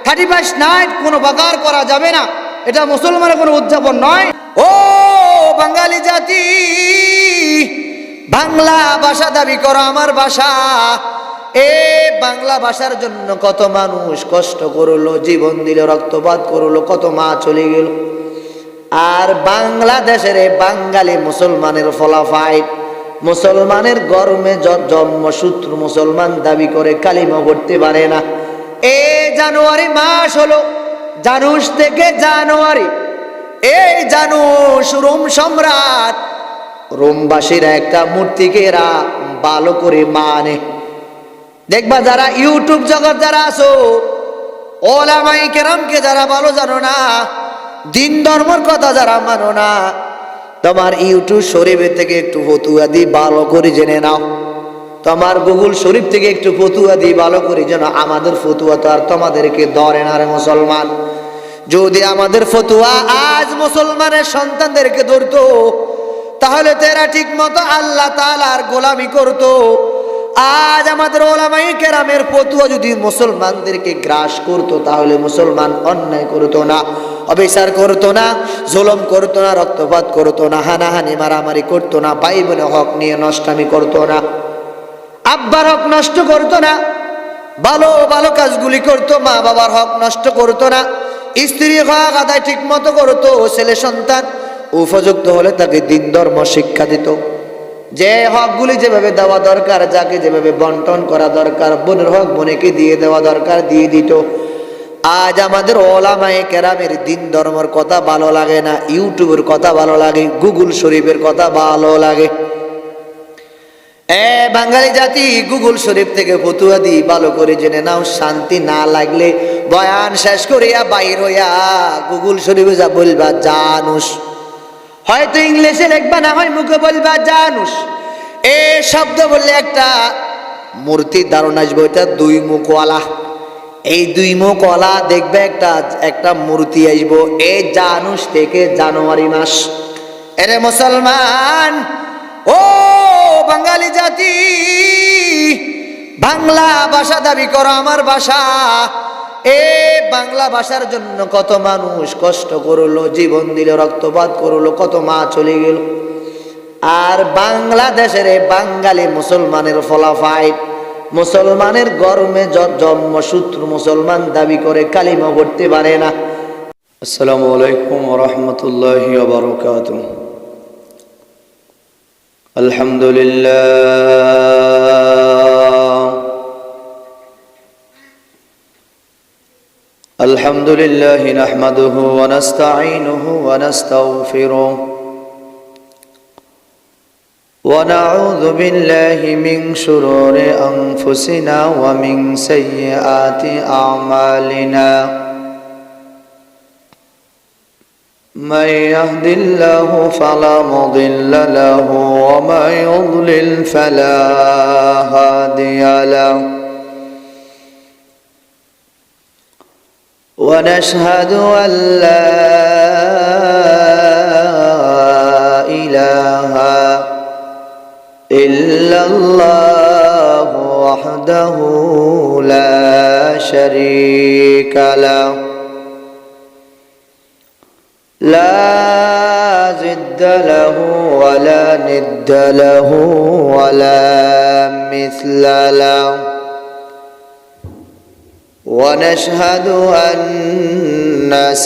31 night কোনো বাগার করা যাবে না, এটা মুসলমানের কোনো উদযাপন নয়। ও বাঙালি জাতি, বাংলা ভাষা দাবি করো আমার ভাষা। এই বাংলা ভাষার জন্য কত মানুষ কষ্ট করলো, জীবন দিল, রক্তপাত করলো, কত মা চলে গেল। আর বাংলাদেশের বাঙালি মুসলমানের ফলাফাইট, মুসলমানের গর্মে জন্মসূত্র মুসলমান দাবি করে কালিমা পড়তে পারে না। এই জানুয়ারি মাস হলো, জানুস থেকে জানুয়ারি, এই জানুস রোম সম্রাট, রোমবাসীরা একটা মূর্তিকে এরা ভালো করে মানে। দেখবা যারা ইউটিউব জগৎ যারা আছো, ওলামায়ে কেরামকে যারা ভালো জানো না, দিন ধর্মের কথা যারা মানো না, তোমার ইউটিউব শরীফের থেকে একটু ফতুয়া দিয়ে ভালো করে জেনে নাও। তোমার গুগল শরীফ থেকে একটু ফতুয়া দিয়ে ভালো করে জেনো। আমাদের ফতুয়া তো আর তোমাদেরকে ধরে না রে মুসলমান। যদি আমাদের ফতুয়া আজ মুসলমানের সন্তানদেরকে ধরতো, তাহলে তেরা ঠিক মতো আল্লাহ তাআলার গোলামি করতো। আজ আমাদের ওলামায়ে কেরামের ফতুয়া যদি মুসলমানদেরকে গ্রাস করতো, তাহলে মুসলমান অন্যায় করতো না, অবিচার করতো না, জুলুম করতো না, রক্তপাত করতো না, হানাহানি মারামারি করতো না, ভাই বোনে হক নিয়ে নষ্টামি করতো না, আব্বার হক নষ্ট করতো না, ভালো ভালো কাজগুলি করতো, মা বাবার হক নষ্ট করতো না, স্ত্রী হক আদায় ঠিক মতো করতো, ছেলে সন্তান উপযুক্ত হলে তাকে দিন ধর্ম শিক্ষা দিত। যে হকগুলি যেভাবে দেওয়া দরকার, যাকে যেভাবে বন্টন করা দরকার, বোনের হক বোনেকে দিয়ে দেওয়া দরকার, দিয়ে দিত। আজ আমাদের ওলামায়ে কেরামের দিন ধর্মের কথা ভালো লাগে না, ইউটিউবের কথা ভালো লাগে, গুগল শরীফের কথা ভালো লাগে। বাঙালি জাতি, গুগল শরীফ থেকে ফতুয়া দি ভালো করে জেনে নাও। শান্তি না লাগলে বয়ান শেষ করিয়া বাইর হইয়া গুগল শরীফে যা বলবা জানুস, হয়তো ইংলিশে লিখবা, না হয় মুখে বলবা জানুস। এ শব্দ বললে একটা মূর্তির ধারণা আসবে, ওইটা দুই মুখওয়ালা। এই দুই মুখওয়ালা দেখবে একটা মূর্তি আসবো। এই জানুস থেকে জানুয়ারি মাস। এরে মুসলমান, ও বাঙালি জাতি, বাংলা ভাষা দাবি করো আমার ভাষা। এই বাংলা ভাষার জন্য কত মানুষ কষ্ট করলো, জীবন দিল, রক্তপাত করলো, কত মা চলে গেল। আর বাংলাদেশের বাঙালি মুসলমানের ফলাফাইট, মুসলমানের গর্মে জন্মসূত্র মুসলমান দাবি করে কালিমা পড়তে পারে না। আসসালামু আলাইকুম ওয়া রাহমাতুল্লাহি ওয়া বারাকাতুহু। আলহামদুলিল্লাহ নাহমাদুহু ওয়া নাস্তাঈনুহু ওয়া নাস্তাগফিরুহু ওয়া নাউযু বিল্লাহি মিন শুরুরি আনফুসিনা ওয়া মিন সাইয়্যাতি আ'মালিনা। من يهد الله فلا مضل له ومن يضلل فلا هادي له. ونشهد أن لا إله إلا الله وحده لا شريك له لا ضد له ولا ند له ولا مثل له. ونشهد أن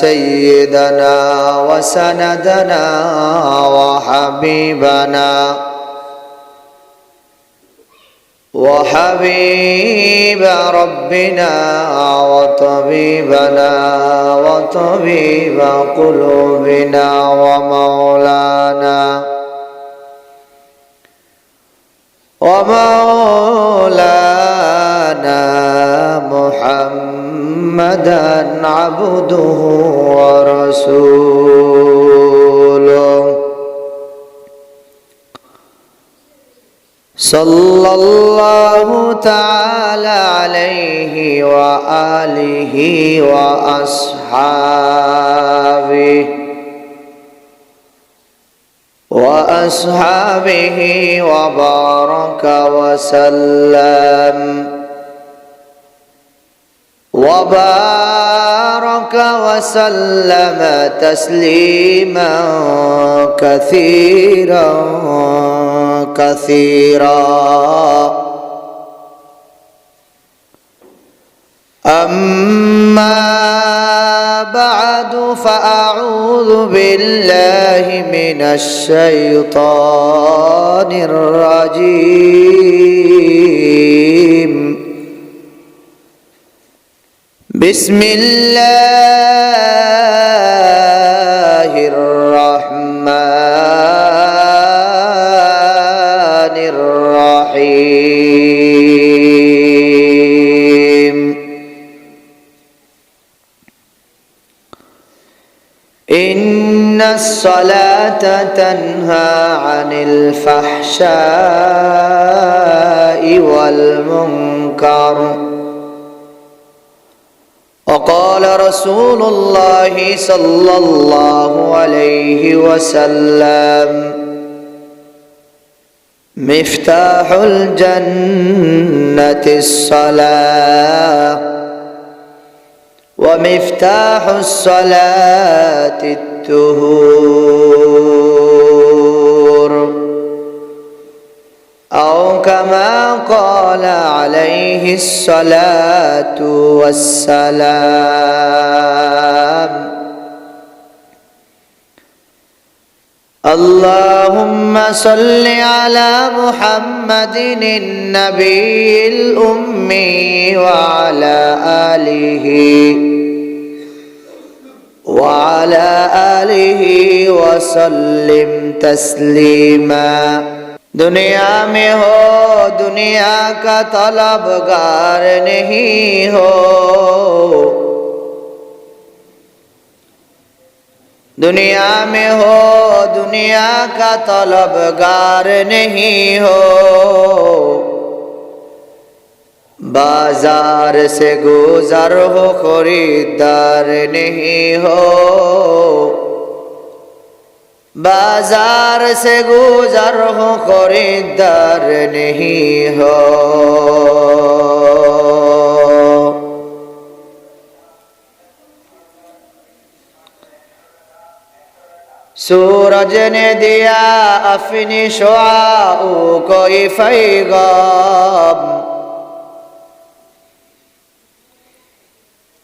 سيدنا وسندنا وحبيب ربنا وطبيبنا وطبيب قلوبنا ومولانا محمدا عبده ورسوله صلى الله تعالى عليه وآله وأصحابه وبارك وسلم وبارك وسلم تسليما كثيرا كثيرا أما بعد فأعوذ بالله من الشيطان الرجيم بسم الله الرحمن الرحيم إن الصلاة تنهى عن الفحشاء والمنكر وقال رسول الله صلى الله عليه وسلم مفتاح الجنة الصلاة ومفتاح الصلاة الطهور أو كما قال عليه الصلاة والسلام اللهم صل على محمد النبي الأمي وعلى آله وسلم تسليما दुनिया में हो दुनिया का तलबगार नहीं हो दुनिया में हो दुनिया का तलबगार नहीं हो बाजार से गुजर हो खरीदार नहीं हो बाजार से गुजर हो खरीदार नहीं हो सूरज ने दिया अपनी शुआओं को पैगाम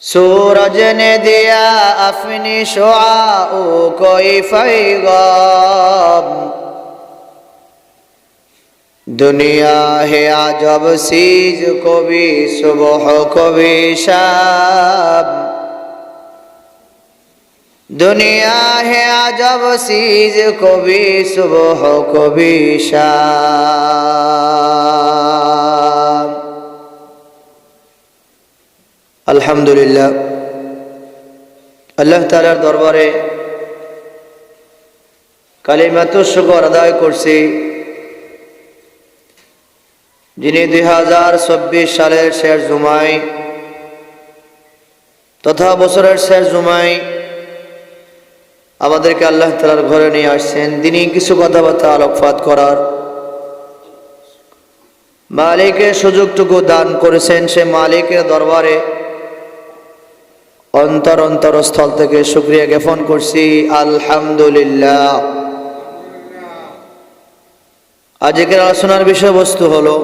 सूरज ने दिया अपनी शुआओं को पैगाम दुनिया है अजब चीज कभी सुबह कभी शाम दुनिया है अजब चीज कभी सुबह कभी शाम আলহামদুলিল্লাহ আল্লাহ তাআলার দরবারে কালিমাতুশ শুকর আদায় করছি যিনি 2024 সালের শেষ জুমায় তথা বছরের শেষ জুমায় আমাদেরকে আল্লাহ তাআলার ঘরে নিয়ে আসছেন তিনি কিছু কথাবার্তা আলোকপাত করার মালিকের সুযোগটুকু দান করেছেন সে মালিকের দরবারে অন্তর অন্তরস্থল থেকে শুকরিয়া জ্ঞাপন করছি আলহামদুলিল্লাহ। আজকের আলোচনার বিষয়বস্তু হলো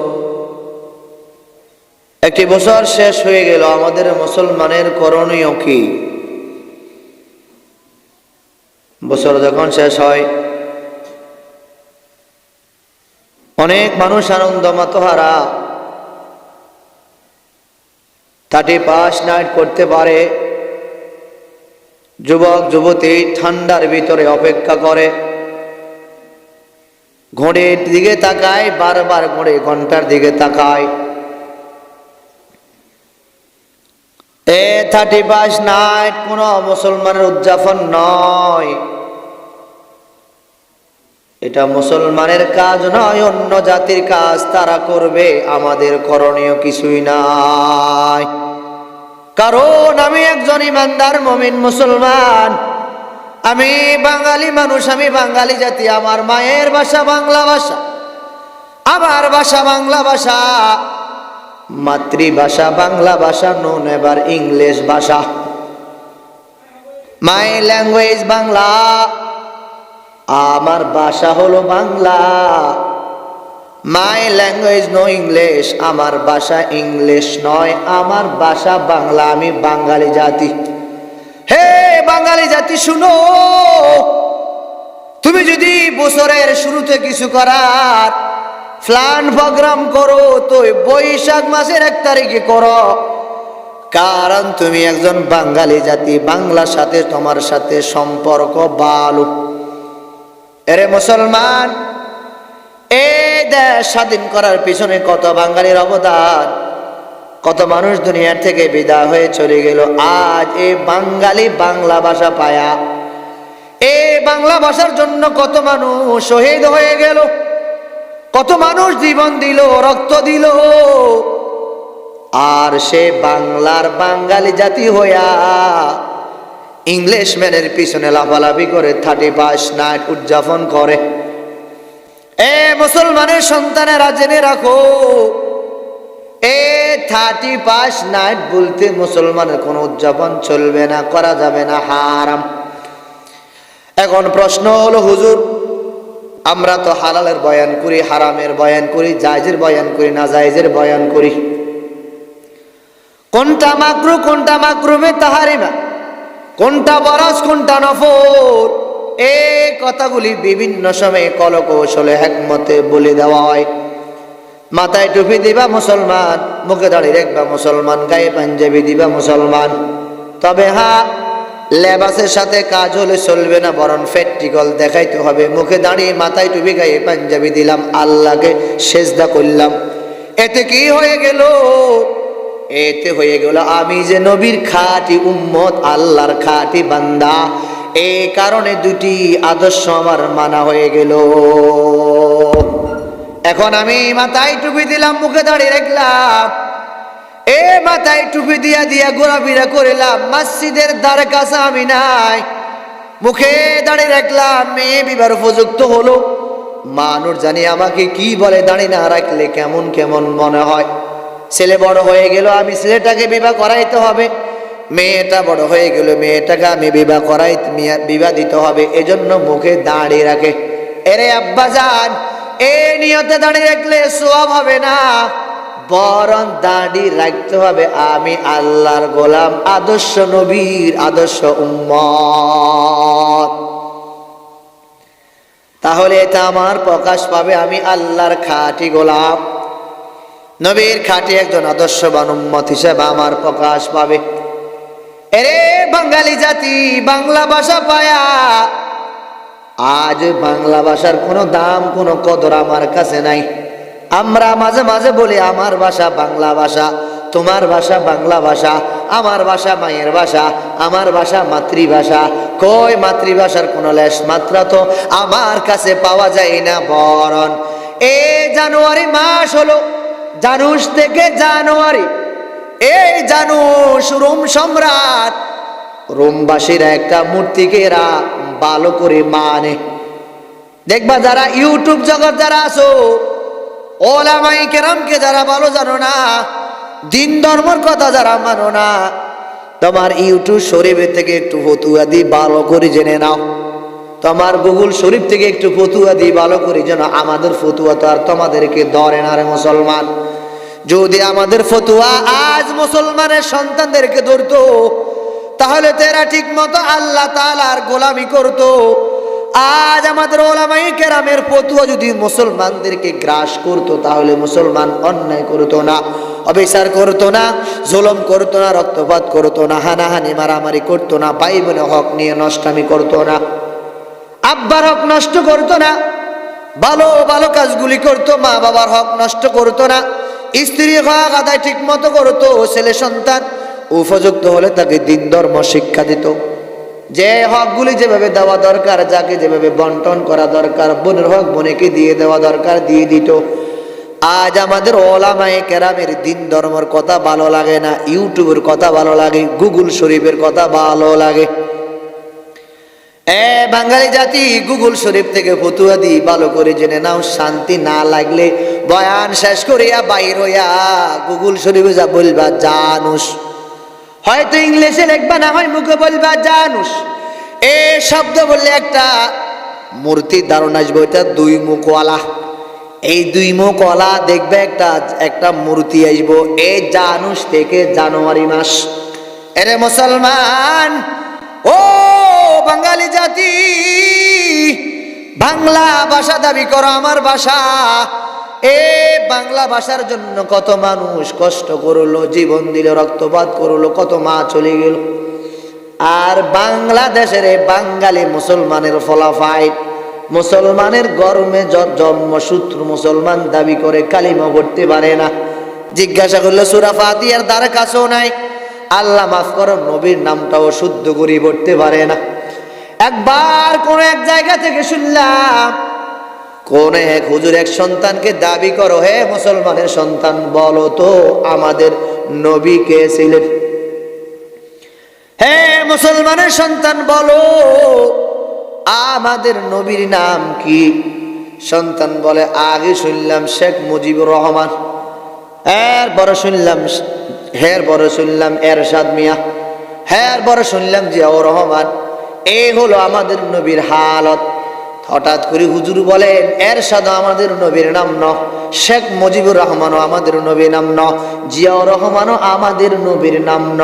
একটি বছর শেষ হয়ে গেল আমাদের মুসলমানের করণীয় কি বছর যখন শেষ হয় অনেক মানুষ আনন্দ মাতোহারা 31 নাইট করতে পারে যুবক যুবতী ঠান্ডার ভিতরে অপেক্ষা করে ঘড়ির দিকে তাকায় বারবার ঘড়ি ঘন্টার দিকে তাকায় 31 নাইট কোন মুসলমানের উদযাপন নয় এটা মুসলমানের কাজ নয় অন্য জাতির কাজ তারা করবে আমাদের করণীয় কিছুই নাই কারণ আমি একজন ইমানদার মুমিন মুসলমান আমি বাঙালি মানুষ আমি বাঙালি জাতি আমার মায়ের ভাষা বাংলা ভাষা আমার ভাষা বাংলা ভাষা মাতৃভাষা বাংলা ভাষা, নো নেভার ইংলিশ ভাষা। মাই ল্যাঙ্গুয়েজ বাংলা, আমার ভাষা হলো Bangla. My language no English, আমার ভাষা ইংলিশ নয়, আমার ভাষা বাংলা, আমি বাঙালি জাতি। হে বাঙালি জাতি শুনো, তুমি যদি বছরের শুরুতে কিছু করার প্ল্যান প্রোগ্রাম করো তো বৈশাখ মাসের 1 তারিখে করো, কারণ তুমি একজন বাঙালি জাতি, বাংলার সাথে তোমার সাথে সম্পর্ক ভালো। এরে মুসলমান, এই দেশ স্বাধীন করার পিছনে কত বাঙালির অবদান, কত মানুষ দুনিয়ার থেকে বিদায় হয়ে চলে গেল। আজ এই বাঙালি বাংলা ভাষা পায়া, এই বাংলা ভাষার জন্য কত মানুষ শহীদ হয়ে গেল, কত মানুষ জীবন দিল, রক্ত দিল। আর সে বাংলার বাঙালি জাতি হইয়া ইংলিশম্যানের পিছনে লাফালাফি করে 31 নাইট উদযাপন করে। এ মুসলমানের সন্তানেরা জেনে রাখো, এ 31 নাইট বলতে মুসলমানের কোনো উদযাপন চলবে না, করা যাবে না, হারাম। এখন প্রশ্ন হলো, হুজুর আমরা তো হালালের বয়ান করি, হারামের বয়ান করি, জায়েজের বয়ান করি, না জায়েজের বয়ান করি, কোনটা মাকরু কোনটা মাকরুমে তাহারিমা, কোনটা বরাস কোনটা নফল, এই কথাগুলি বিভিন্ন সময়ে কলকৌশলে একমতে বলে দেওয়া হয়। মাথায় টুপি দিবা মুসলমান, মুখে দাড়ি রাখবা মুসলমান, গায়ে পাঞ্জাবি দিবা মুসলমান। তবে হ্যাঁ, লেবাসের সাথে কাজ হলে চলবে না, বরং প্র্যাকটিক্যাল দেখাইতে হবে। মুখে দাঁড়িয়ে মাথায় টুপি গায়ে পাঞ্জাবি দিলাম, আল্লাহকে সেজদা করলাম, এতে কি হয়ে গেল? এতে হয়ে গেল আমি যে নবীর খাঁটি উম্মত, আল্লাহর খাঁটি বান্দা। এই কারণে দুটি আদর্শ আমার মানা হয়ে গেল। এখন আমি মাথায় টুপি দিলাম, মুখে দাঁড়িয়ে রাখলাম, এ মাথায় টুপি দিয়া দিয়া ঘোরাফেরা করিলাম, মসজিদের দ্বার কাছে আমি নাই, মুখে দাঁড়িয়ে রাখলাম, মেয়ে বিবাহ উপযুক্ত হলো। মানুষ জানি আমাকে কি বলে, দাঁড়িয়ে না রাখলে কেমন কেমন মনে হয়। ছেলে বড় হয়ে গেল, আমি ছেলেটাকে বিবাহ করাইতে হবে। মেয়েটা বড় হয়ে গেল, মেয়েটাকে আমি বিবাহ দিতে হবে। এজন্য মুখে দাঁড়িয়ে রাখে। এরে আব্বাজান, এই নিয়তে দাঁড়িয়ে রাখলে সওয়াব হবে না, বরং দাঁড়িয়ে রাখতে হবে আমি আল্লাহর গোলাম, আদর্শ নবীর আদর্শ উম্মত। তাহলে এটা আমার প্রকাশ পাবে, আমি আল্লাহর খাঁটি গোলাম, নবীর খাঁটি একজন আদর্শবান উম্মত হিসেবে আমার প্রকাশ পাবে। এরে বাঙালি জাতি, বাংলা ভাষা পায়া আজ বাংলা ভাষার কোনো দাম, কোনো কদর আমার কাছে নাই। আমরা মাঝে মাঝে বলি আমার ভাষা বাংলা ভাষা, তোমার ভাষা বাংলা ভাষা, আমার ভাষা মায়ের ভাষা, আমার ভাষা মাতৃভাষা। কই মাতৃভাষার কোনো লেশ মাত্রা তো আমার কাছে পাওয়া যায় না। বরং এই জানুয়ারি মাস হলো, জানুস থেকে জানুয়ারি, এই জানুস রোম সম্রাট, রোমবাসীরা একটা মূর্তিকে এরা ভালো করে মানে। দেখবা যারা ইউটিউব জগৎ যারা আছো, ওলামাই কেরামকে যারা ভালো জানো না, দিন ধর্মের কথা যারা মানো না, তোমার ইউটিউব শরীফের থেকে একটু ফতুয়া দিয়ে ভালো করে জেনে নাও। তোমার গুগল শরীফ থেকে একটু ফতুয়া দিয়ে ভালো করে জেনো। আমাদের ফতুয়া তো আর তোমাদেরকে ধরে না রে মুসলমান। যদি আমাদের ফতুয়া আজ মুসলমানের সন্তানদেরকে ধরতো, তাহলে তেরা ঠিক মতো আল্লাহ তাআলার গোলামি করতো। আজ আমাদের ওলামায়ে কেরামের ফতুয়া যদি মুসলমানদেরকে গ্রাস করতো, তাহলে মুসলমান অন্যায় করতো না, অবিচার করতো না, জুলুম করতো না, রক্তপাত করতো না, হানাহানি মারামারি করতো না, ভাই বোনের হক নিয়ে নষ্টামি করতো না, আব্বার হক নষ্ট করতো না, ভালো ভালো কাজগুলি করতো, মা বাবার হক নষ্ট করতো না, স্ত্রী হক আদায় ঠিক মতো করতো, ছেলে সন্তান উপযুক্ত হলে তাকে দিন ধর্ম শিক্ষা দিত। যে হকগুলি যেভাবে দেওয়া দরকার, যাকে যেভাবে বন্টন করা দরকার, বোনের হক বোনেকে দিয়ে দেওয়া দরকার, দিয়ে দিত। আজ আমাদের ওলামায়ে কেরামের দিন ধর্মের কথা ভালো লাগে না, ইউটিউবের কথা ভালো লাগে, গুগল শরীফের কথা ভালো লাগে। বাঙালি জাতি গুগল শরীফ থেকে ফতুয়া দিই, ভালো করে জেনে নাও। শান্তি না লাগলে বয়ান শেষ করিয়া বাইর হইয়া গুগল শরীফে যা বলবা জানুস। হয়তো ইংলিশে লিখবা, না হয় মুখে বলবা জানুস। এ শব্দ বললে একটা মূর্তির ধারণা আসবে, ওইটা দুই মুখওয়ালা। এই দুই মুখওয়ালা দেখবে একটা মূর্তি আসবো। এই জানুস থেকে জানুয়ারি মাস। এরে মুসলমান, ও বাঙালি জাতি, বাংলা ভাষা দাবি করো আমার ভাষা। বাংলা ভাষার জন্য কত মানুষ কষ্ট করলো, জীবন দিল, রক্তপাত করলো, কত মা চলে গেল। আর বাংলাদেশের বাঙালি মুসলমানের ফলাফাইট, মুসলমানের গর্মে জন্মসূত্র মুসলমান দাবি করে, কালিমা পড়তে পারে না। জিজ্ঞাসা করলো সূরা ফাতিহার দ্বারা কাছেও নাই, আল্লাহ মাফ করো, নবীর নামটাও শুদ্ধ করে পড়তে পারে না। একবার কোন এক জায়গা থেকে শুনলাম, কোন এক হুজুর এক সন্তানকে দাবি করো, হে মুসলমানের সন্তান, বলো তো আমাদের নবী কে ছিলেন? হে মুসলমানের সন্তান, বলো আমাদের নবীর নাম কি? সন্তান বলে, আগে শুনলাম শেখ মুজিবুর রহমান, এরপরে শুনলাম এরশাদ মিয়া, এরপরে শুনলাম জিয়াউর রহমান। এই হলো আমাদের নবীর হালত। হঠাৎ করে হুজুর বলেন, এরশাদ আমাদের নবীর নাম ন, শেখ মুজিবুর রহমানও আমাদের নবীর নাম ন, জিয়াউর রহমানও আমাদের নবীর নাম ন।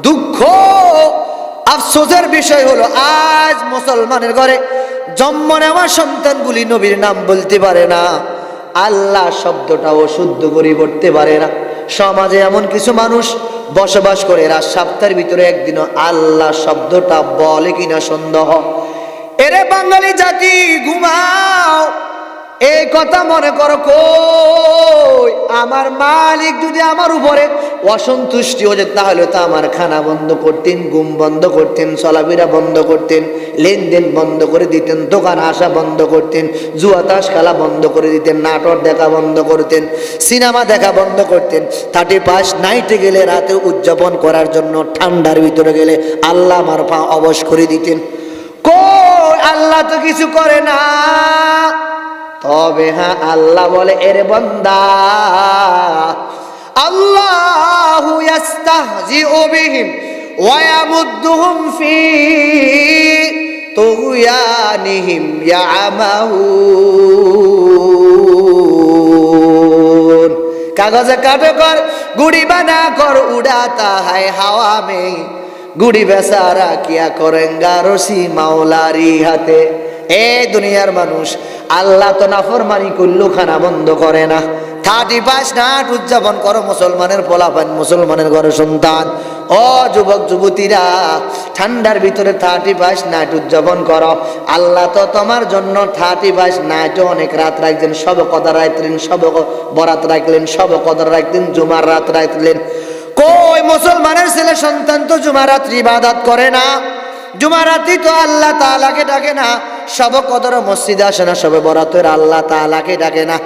দুঃখ আফসোসের বিষয় হলো, আজ মুসলমানের ঘরে জন্ম নেওয়া সন্তানগুলি নবীর নাম বলতে পারে না, আল্লাহ শব্দটাও শুদ্ধ করে পড়তে পারে না। সমাজে এমন কিছু মানুষ বসবাস করে, এরা সপ্তাহের ভিতরে একদিনও আল্লাহ শব্দটা বলে কিনা সন্দেহ। এরে বাঙালি জাতি, ঘুমাও। এই কথা মনে করো, কই আমার মালিক যদি আমার উপরে অসন্তুষ্টি হয়ে যেত, তাহলে তো আমার খানা বন্ধ করতেন, ঘুম বন্ধ করতেন, চলাফেরা বন্ধ করতেন, লেনদেন বন্ধ করে দিতেন, দোকান আসা বন্ধ করতেন, জুয়া তাস খেলা বন্ধ করে দিতেন, নাটক দেখা বন্ধ করতেন, সিনেমা দেখা বন্ধ করতেন। 31 নাইটে গেলে রাতে উদযাপন করার জন্য ঠান্ডার ভিতরে গেলে আল্লাহ আমার পা অবশ করে দিতেন। কই আল্লাহ তো কিছু করে না। তবে হ্যাঁ, আল্লাহ বলে, এরে বান্দা, আল্লাহু ইস্তাহজিউ বিহিম ওয়া ইয়ামুদ্দুহুম ফি তুগয়ানিহিম ইয়ামাহুন। কাগজে কাটো কর, গুড়ি বানা কর, উড়াতা হায় হাওয়া মে, গুড়ি বেচারা কিয়া করেঙ্গা রসি মাওলারি হাতে। এ দুনিয়ার মানুষ, আল্লাহ তো নাফরমানি করলেও খানা বন্ধ করে না। 31 নাট উদযাপন করো মুসলমানের পোলাপান, মুসলমানের ঘরে সন্তান। ও যুবক যুবতীরা, ঠান্ডার ভিতরে 31 নাট উদযাপন করো। আল্লাহ তো তোমার জন্য 31 নাইট অনেক রাত রাখলেন, সব কদর রাখলেন, সব বরাত রাখলেন, সব কদর রাখলেন, জুমার রাত রাখলেন। কই মুসলমানের ছেলে সন্তান তো জুমার রাত্রি ইবাদত করে না, জুমার রাত্রি তো আল্লাহ তাআলাকে ডাকে না, সব কদর মসজিদে আসে না, সবে বরাতের আল্লাহ তাআলাকে ডাকে না।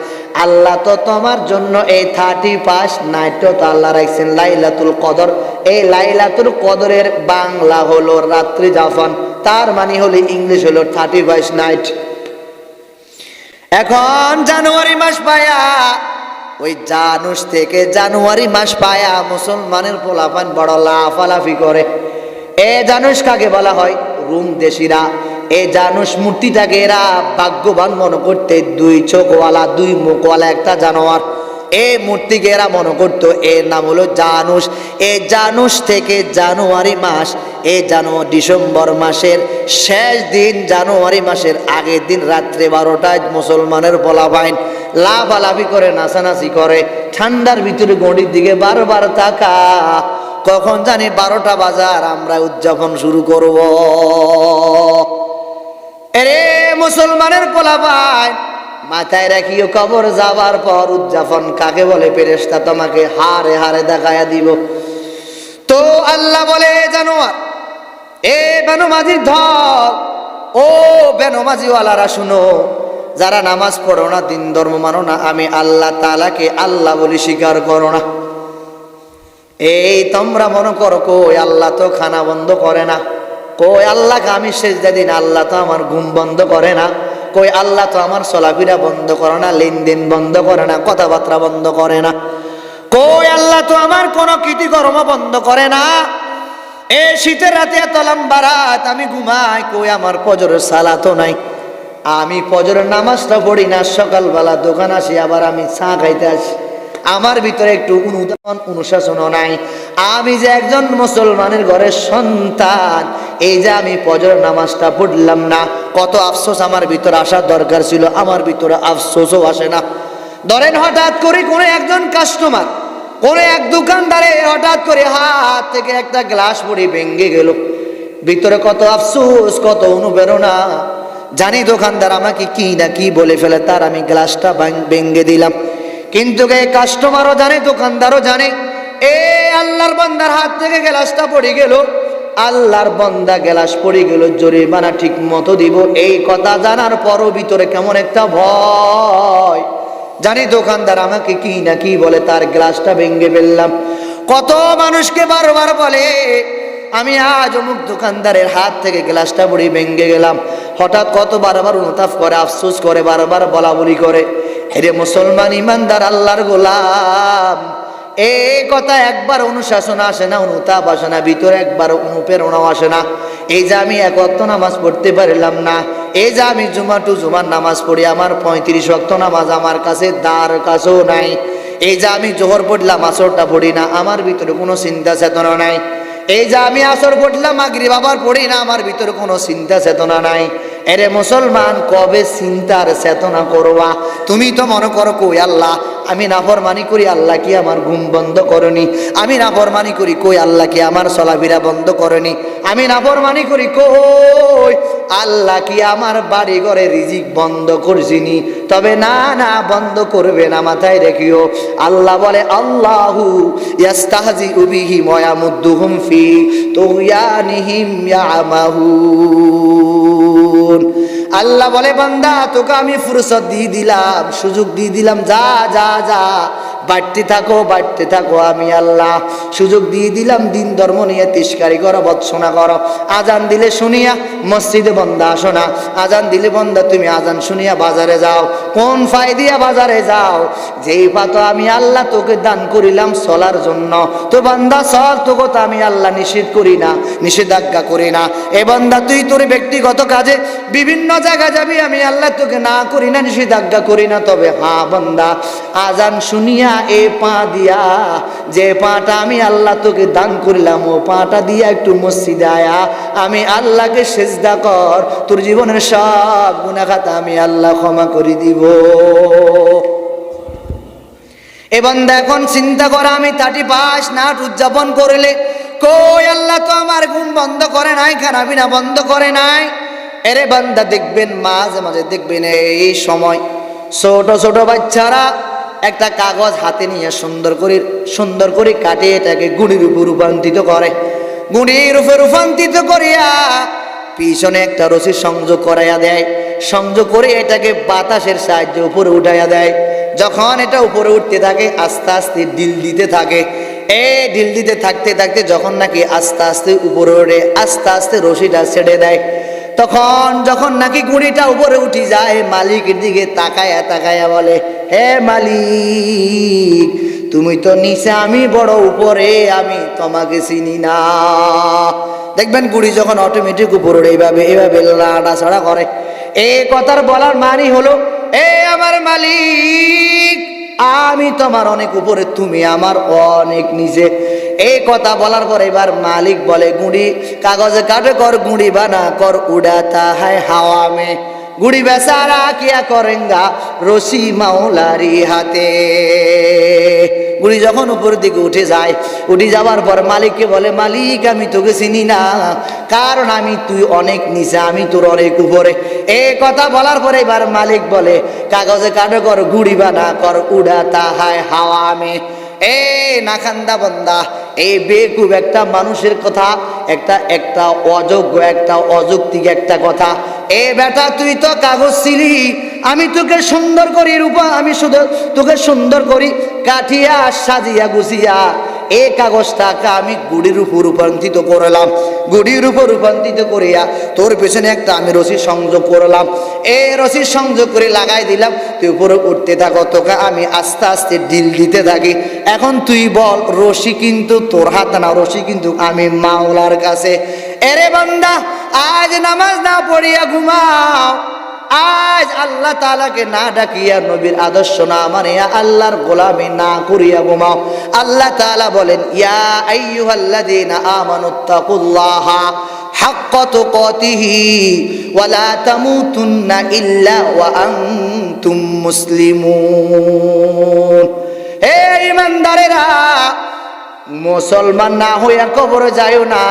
আল্লাহ তো তোমার জন্য এই 31 নাইট তো আল্লাহ রাখছেন লাইলাতুল কদর। এই লাইলাতুল কদরের বাংলা হলো রাত্রি জাফান, তার মানে হলো ইংলিশ হলো 31 নাইট। এখন জানুয়ারি মাস পায়া, ওই জানুস থেকে জানুয়ারি মাস পায়া মুসলমানের পোলাপান বড় লাফালাফি করে। এ জানুস কাকে বলা হয়? রুম দেশিরা এই জানুস মূর্তিটাকে এরা ভাগ্যবান মনে করতে, দুই চোখওয়ালা, দুই মুখওয়ালা একটা জানোয়ার। এই মূর্তিকে এরা মনে করতো, এর নাম হলো জানুস। এই জানুস থেকে জানুয়ারি মাস, এই ডিসেম্বর মাসের শেষ দিন, জানুয়ারি মাসের আগের দিন রাত্রে 12টায় মুসলমানের পোলাপাইন লাফালাফি করে, নাচানাচি করে। ঠান্ডার ভিতরে গড়ির দিকে বারবার তাকা, কখন জানি 12টা বাজার আমরা উদযাপন শুরু করব। এরে মুসলমানের পোলাপাইন, মাথায় রাখিও, কবর যাবার পর উদযাপন কাকে বলে ফেরেশতা তোমাকে হারে হারে দেখায়া দিব। তো আল্লাহ বলে, জানোয়ার, এ বেনমাজির ধর, ও বেনমাজিওয়ালারা শুনো, যারা নামাজ পড়ো না, দিন ধর্ম মানো না, আমি আল্লাহ তাআলাকে আল্লাহ বলে স্বীকার করো না। এই তোমরা মনে করো কই আল্লাহ তো খানা বন্ধ করে না, কই আল্লাহকে আমি সেজদা দিই না, আল্লাহ তো আমার ঘুম বন্ধ করে না। কই আল্লাহ তো আমার চলাফেরা বন্ধ করে না, লেনদেন বন্ধ করে না, কথাবার্তা বন্ধ করে না। কই আল্লাহ তো আমার কোনো কৃতিকর্ম বন্ধ করে না। এই শীতের রাতে এত লম্বা রাত আমি ঘুমাই, কই আমার ফজরের সালাতও নাই, আমি ফজরের নামাজটা পড়ি না, সকালবেলা দোকান আসি, আবার আমি চা খাইতে আসি, আমার ভিতরে একটু অনুশাসনও নাই। আমি যে একজন মুসলমানের ঘরের সন্তান, এই যে আমি ফজরের নামাজটা পড়লাম না, কত আফসোস আমার ভিতরে আসার দরকার ছিল, আমার ভিতরে আফসোসও আসে না। ধরেন হঠাৎ করে কোনো একজন কাস্টমার, কোন এক দোকানদারে হঠাৎ করে হাত থেকে একটা গ্লাস পড়ে ভেঙে গেল, ভিতরে কত আফসোস, কত অনুপ্রেরণা। জানি দোকানদার আমাকে কি না কি বলে ফেলে, তার আমি গ্লাসটা ভেঙে দিলাম, কিন্তু কাস্টমারও জানে, দোকানদারও জানে, এ আল্লাহর বান্দার হাত থেকে গ্লাসটা পড়ে গেল, আল্লাহর বান্দা গ্লাস পড়ে গেল, জরিমানা ঠিক মতো দিব, এই কথা জানার পরও ভিতরে কেমন একটা ভয়। জানি দোকানদার আমাকে কি না কি বলে, তার গ্লাসটা ভেঙে ফেললাম। কত মানুষকে বারবার বলে আমি আজ অমুক দোকানদারের হাত থেকে গ্লাসটা পড়ে ভেঙে গেলাম, হঠাৎ কত বারবার অনুতাপ করে, আফসোস করে, বারবার বলা বলি করে। এরে মুসলমান ইমানদার আল্লাহর গোলাম, এই কথা একবার অনুশাসন আসে না, অনুতাপ আসে না, ভিতরে একবার অনুপ্রেরণাও আসে না। এই যে আমি এক ওয়াক্ত নামাজ পড়তে পারলাম না, এই যে আমি জুমা টু জুমার নামাজ পড়ি, আমার 35 ওয়াক্ত নামাজ আমার কাছে দাঁড় কাছেও নাই। এই যে আমি জোহর পড়লাম, আসরটা পড়ি না, আমার ভিতরে কোনো চিন্তা চেতনা নাই। এই যে আমি আসর পড়লাম, মাগরিব আবার পড়ি না, আমার ভিতরে কোনো চিন্তা চেতনা নাই। এরে মুসলমান, কবে চিন্তার চেতনা করবা? তুমি তো মনে করো কই আল্লাহ আমি নাফরমানি করি, আল্লাহ কি আমার ঘুম বন্ধ করেনি? আমি নাফরমানি করি, কই আল্লাহ কি আমার চলাফেরা বন্ধ করেনি? আমি নাফরমানি করি, কই আল্লাহ কি আমার বাড়ি ঘরে রিজিক বন্ধ করছিনি? তবে না না, বন্ধ করবে না, মাথায় রেখিও। আল্লাহ বলে আল্লাহু ইয়াস্তাহজিউ বিহিম ওয়া ইয়ামুদ্দুহুম ফি তুগয়ানিহিম ইয়ামাহুন। আল্লাহ বলে বান্দা তোকে আমি ফুরসত দিয়ে দিলাম, সুযোগ দিয়ে দিলাম, যা যা যা বাড়তে থাকো, বাড়তে থাকো। আমি আল্লাহ সুযোগ দিয়ে দিলাম, দিন ধর্ম নিয়ে তিরস্কারি করো, বৎসনা করো। আজান দিলে শুনিয়া মসজিদে বন্দা আসো না, আজান দিলে বন্দা তুমি আজান শুনিয়া বাজারে যাও। কোন ফায়দিয়া বাজারে যাও? যেই পাতো আমি আল্লাহ তোকে দান করিলাম চলার জন্য, তো বান্দা চল, তোকে তো আমি আল্লাহ নিষেধ করি না, নিষেধাজ্ঞা করি না। এ বান্দা তুই তোর ব্যক্তিগত কাজে বিভিন্ন জায়গা যাবি, আমি আল্লাহ তোকে না করি না, নিষেধাজ্ঞা করি না। তবে হ্যাঁ বান্দা, আজান শুনিয়া এ পা দিয়া, যে পাটা আমি আল্লাহ তোকে দান করিলাম, ও পাটা দিয়া একটু মসজিদে আয়া, আমি আল্লাহকে সেজদা কর, তোর জীবনের সব গুনাহ খাতা আমি আল্লাহ ক্ষমা করে দিব। এ বান্দা এখন চিন্তা করা, আমি 31 নাট উদযাপন করলে, কই আল্লাহ তো আমার ঘুম বন্ধ করে নাই, খানাপিনা বন্ধ করে নাই। এরে বান্দা দেখবেন, মাঝে মাঝে দেখবেন এই সময় ছোট ছোট বাচ্চারা একটা কাগজ হাতে নিয়ে সুন্দর করে কাটে, এটাকে গুঁড়ির উপর রূপান্তরিত করে, গুঁড়ির উপর রূপান্তরিত করিয়া পিছনে একটা রশি সংযোগ করাইয়া দেয়, সংযোগ করে এটাকে বাতাসের সাহায্যে উপরে উঠাইয়া দেয়। যখন এটা উপরে উঠতে থাকে, আস্তে আস্তে ডিল দিতে থাকে। এই ডিল দিতে থাকতে থাকতে যখন নাকি আস্তে আস্তে উপরে ওঠে, আস্তে আস্তে রশিটা ছেড়ে দেয়, তখন যখন নাকি গুঁড়িটা উপরে উঠে যায়, মালিকের দিকে তাকায়া তাকায়া বলে, হে মালিক, তুমি তো নিচে, আমি বড় উপরে, আমি তোমাকে চিনি না। দেখবেন গুঁড়ি যখন অটোমেটিক উপরে এইভাবে এইভাবে লাড়াছাড়া করে, এই কথার বলার মানে হলো, এ আমার মালিক, আমি তোমার অনেক উপরে, তুমি আমার অনেক নিচে। এই কথা বলার পর এবার মালিক বলে, গুঁড়ি কাগজে কাটে কর, গুঁড়ি বানা কর, উড়াতা है হাওয়া মে, গুঁড়ি বেচারা কিয়া করেঙ্গা রশি মাওলারি হাতে। গুঁড়ি যখন উপরের দিকে উঠে যায়, উঠে যাওয়ার পর মালিককে বলে, মালিক আমি তোকে চিনি না, কারণ আমি তুই অনেক নিচে, আমি তোর অনেক উপরে। এই কথা বলার পরে এবার মালিক বলে, কাগজে কাটে কর, গুঁড়ি বানা কর, উড়াতা है হাওয়া মে। এ নাখান্দা বন্দা, এই বেকুব একটা মানুষের কথা, একটা অযোগ্য, একটা অযৌক্তিক একটা কথা। এ বেটা, তুই তো কাগজ ছিলি, আমি তোকে সুন্দর করি রূপা, আমি শুধু তোকে সুন্দর করি কাঠিয়া সাজিয়া গুছিয়া এই কাগজটাকে আমি গুড়ির উপর রূপান্তরিত করলাম, গুড়ির উপর রূপান্তরিত করিয়া তোর পেছনে একটা আমি রশি সংযোগ করলাম, এই রশি সংযোগ করে লাগাই দিলাম, তুই উপরে উঠতে থাকো, তোকে আমি আস্তে আস্তে ডিল দিতে থাকি। এখন তুই বল, রশি কিন্তু তোর হাতে না, রশি কিন্তু আমি মাওলার কাছে। এরে বান্দা, আজ নামাজ না পড়িয়া ঘুমাও, আজ আল্লাহ তাআলাকে না ডাকিয়া, নবীর আদর্শ না মানিয়া, আল্লাহর গোলামি না করিয়া ঘুমাও। আল্লাহ তাআলা বলেন, ইয়া আইয়ুহাল্লাযীনা আমানুত্তাকুল্লাহা হাক্কা তুকাতিহি ওয়া লা তামুতুন্না ইল্লা ওয়া আনতুম মুসলিমুন। হে ঈমানদারেরা, মুসলমান না হইয়া কবরে যাইও না।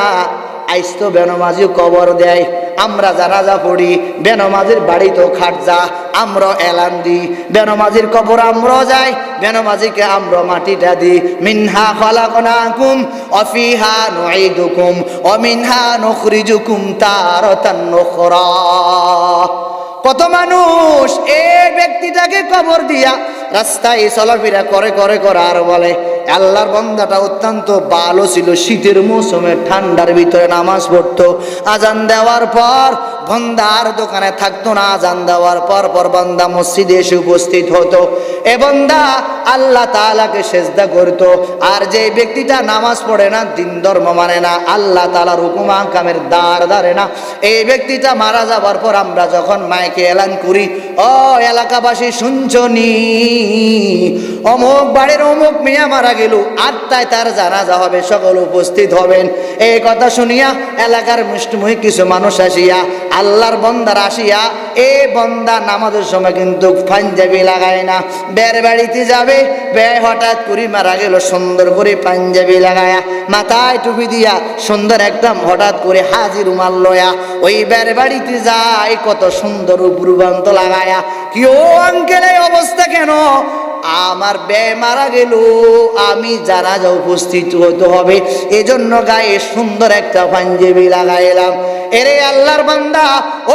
আইস তো বেনমাজিও কবর দেয়, আমরা জানাজা পড়ি, বেনমাজির বাড়ি তো খাটজা, আমরা এলান দিই, বেনমাজির কবর আমরা যাই, বেনমাজিকে আমরা মাটিটা দিই। মিনহা খালাকনাকুম ওয়া ফিহা নুঈদুকুম ওয়া মিনহা নুখরিজুকুম তারাতান উখরা। কত মানুষ এই ব্যক্তিটাকে কবর দিয়া রাস্তায় চলাফেরা করে করে করে আর বলে, আল্লাহর বান্দাটা অত্যন্ত ভালো ছিল, শীতের মৌসুমে ঠান্ডার ভিতরে নামাজ পড়তো, আজান দেওয়ার পর বান্দার দোকানে থাকতো না, আজান দেওয়ার পর পর বান্দা মসজিদে এসে উপস্থিত হতো, এ বান্দা আল্লাহ তাআলাকে সেজদা করতো। আর যে ব্যক্তিটা নামাজ পড়ে না, দিন ধর্ম মানে না, আল্লাহ তাআলার হুকুম আহকামের দ্বার ধারে না, এই ব্যক্তিটা মারা যাবার পর আমরা যখন মাইকে এলান করি, ও এলাকাবাসী শুনছনি, অমুক বাড়ির অমুক মিয়া মারা গেল, আটটায় তার জানাজা হবে, সকল উপস্থিত হবেন। এই কথা শুনিয়া এলাকার মুষ্টিময় কিছু মানুষ আসিয়া, আল্লাহর বন্দার আসিয়া, এ বন্দা নামাজের সময় কিন্তু পাঞ্জাবি লাগায় না, বের বাড়িতে যাবে, ব্যয় হঠাৎ করে মারা গেল, সুন্দর করে পাঞ্জাবি লাগায়া, মাথায় টুপি দিয়া, সুন্দর একদম হঠাৎ করে হাজি রুমাল লয়া ওই বের বাড়িতে যায়, কত সুন্দর উপরুবান্ত লাগায়া। কি ও আঙ্কেল, এই অবস্থা কেন? আমার ব্যয় মারা গেল, আমি জানাজা উপস্থিত হতে হবে, এজন্য গায়ে সুন্দর একটা পাঞ্জাবি লাগাইলাম। এরে আল্লাহর বান্দা,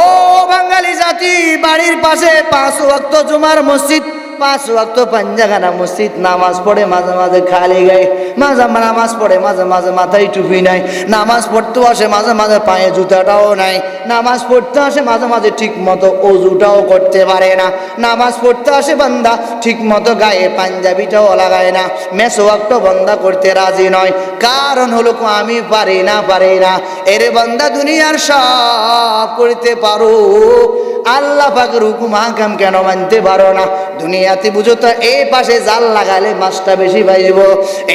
ও বাঙালি জাতি, বাড়ির পাশে 5 ওয়াক্ত জুমার মসজিদ, 5 ওয়াক্ত পাঞ্জাখানা মসজিদ, নামাজ পড়ে মাঝে মাঝে খালি গায়ে, মাঝে নামাজ পড়ে মাঝে মাঝে মাথায় টুপি নাই, নামাজ পড়তে আসে মাঝে মাঝে পায়ে জুতাটাও নাই, নামাজ পড়তে আসে মাঝে মাঝে ঠিক মতো অজুটাও করতে পারে না, নামাজ পড়তে আসে বান্দা ঠিক মতো গায়ে পাঞ্জাবিটাও লাগায় না, মেসওয়াক্ত বন্দা করতে রাজি নয়, কারণ হলো আমি পারি না। এরে বান্দা, দুনিয়ার সব করতে পারো, আল্লাহ পাকের হুকুম আহকাম কেন মানতে পারো না? দুনিয়াতে বুঝো তো, এই পাশে জাল লাগালে মাছটা বেশি পাইব,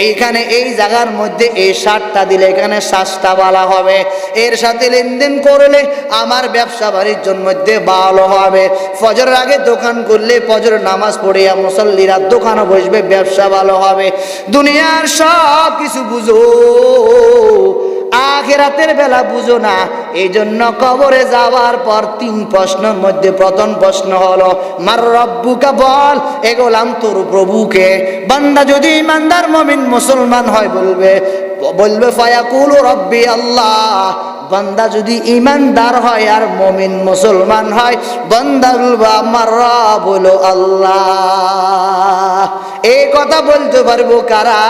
এইখানে এই জায়গার মধ্যে এই 60টা দিলে এখানে 60টা বালা হবে, এর সাথে লেনদেন করলে আমার ব্যবসা বাণিজ্যের মধ্যে ভালো হবে, ফজরের আগে দোকান করলে ফজরের নামাজ পড়িয়া মুসল্লিরা দোকানে বসবে, ব্যবসা ভালো হবে। দুনিয়ার সব কিছু বুঝো, আখিরাতের বেলা বুঝো না। এই জন্য কবরে যাওয়ার পর 3 প্রশ্নের মধ্যে প্রথম প্রশ্ন হলো, মার রব্বুকা, বল এ গোলাম তোর প্রভুকে। বান্দা যদি ইমানদার মুমিন মুসলমান হয় বলবে ফায়াকুলু রব্বি আল্লাহ। বান্দা যদি ইমানদার হয় আর মুমিন মুসলমান হয়, বান্দা বলবে আমার রব হলো আল্লাহ। এই কথা বলতে পারবো কারা?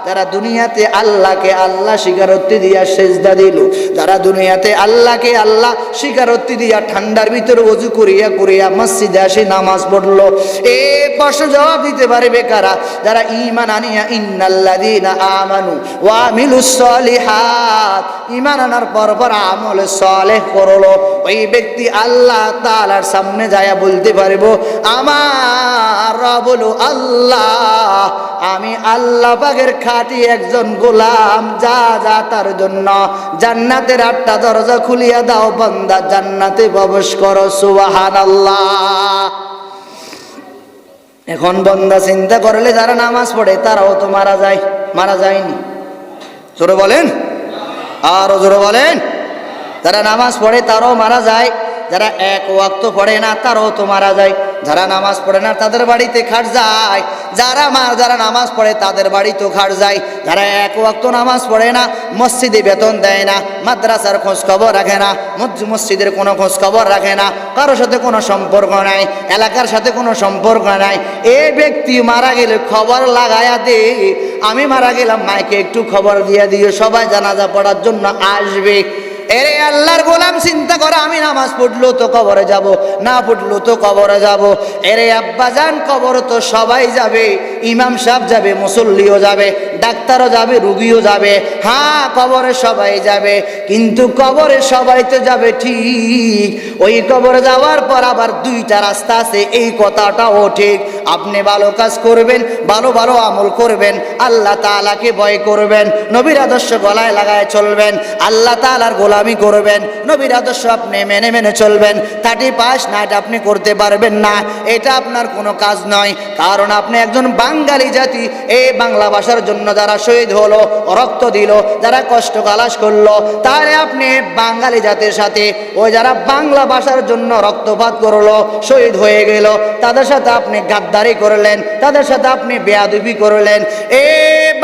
যারা দুনিয়াতে আল্লাহকে আল্লাহ স্বীকারোক্তি দিয়া সেজদা দিল, যারা দুনিয়াতে আল্লাহকে আল্লাহ স্বীকারোক্তি দিয়া ঠান্ডার ভিতরে ওযু করিয়া করিয়া মসজিদে আসে নামাজ পড়লো। এই প্রশ্ন জবাব দিতে পারবে কারা? যারা ঈমান আনিয়া ইন্নাল্লাযীনা আমানু ওয়া আমিলুস সলিহাত, ঈমান আনার পর আমল সালেহ করলো, ওই ব্যক্তি আল্লাহ তাআলার সামনে যায় বলতে পারবো আমার রব হলো আল্লাহ, আমি আল্লাহ পাকের খাঁটি একজন গোলাম, যা যা তার জন্য জান্নাতের 8টা দরজা খুলিয়া দাও, বান্দা জান্নাতে প্রবেশ করো। সুবহানাল্লাহ। এখন বান্দা চিন্তা করলে, যারা নামাজ পড়ে তারাও তো মারা যায়নি? জোরে বলেন, আরো জোরে বলেন। যারা নামাজ পড়ে তারাও মারা যায়, যারা 1 ওয়াক্ত পড়ে না তারাও তো মারা যায়, যারা নামাজ পড়ে না তাদের বাড়িতে খাট যায়, যারা নামাজ পড়ে তাদের বাড়িতেও খাট যায়। যারা এক ওয়াক্ত নামাজ পড়ে না, মসজিদে বেতন দেয় না, মাদ্রাসার খোঁজ খবর রাখে না, মসজিদের কোনো খোঁজ খবর রাখে না, কারোর সাথে কোনো সম্পর্ক নাই, এলাকার সাথে কোনো সম্পর্ক নাই, এই ব্যক্তি মারা গেলে খবর লাগায়া দে, আমি মারা গেলাম মাইকে একটু খবর দিয়ে দিও, সবাই জানাজা পড়ার জন্য আসবে। এরে আল্লাহর গোলাম চিন্তা করে, আমি নামাজ পড়লো তো কবরে যাব, না পড়লো তো কবরে যাব। এরে আব্বাজান, কবর তো সবাই যাবে, ইমাম সাহেব যাবে, মুসল্লিও যাবে, ডাক্তারও যাবে, রুগীও যাবে। হ্যাঁ, কবরে সবাই যাবে, কিন্তু কবরে সবাই তো যাবে ঠিক, ওই কবরে যাওয়ার পর আবার দুইটা রাস্তা আছে, এই কথাটাও ঠিক। আপনি ভালো কাজ করবেন, ভালো ভালো আমল করবেন, আল্লাহ তাআলাকে ভয় করবেন, নবীর আদর্শ গলায় লাগায় চলবেন, আল্লাহ তাআলার গোলামি করবেন, নবীর আদর্শ আপনি মেনে মেনে চলবেন। 30 নাইট আপনি করতে পারবেন না, এটা আপনার কোনো কাজ নয়, কারণ আপনি একজন বাঙালি জাতি। এই বাংলা ভাষার জন্য যারা শহীদ হলো, রক্ত দিল, যারা কষ্ট কালাস করলো, তাহলে আপনি বাঙালি জাতির সাথে ওই যারা বাংলা ভাষার জন্য রক্তপাত করলো, শহীদ হয়ে গেল, তাদের সাথে আপনি গাদ্দারি করলেন, তাদের সাথে আপনি বেয়াদবি করলেন। এই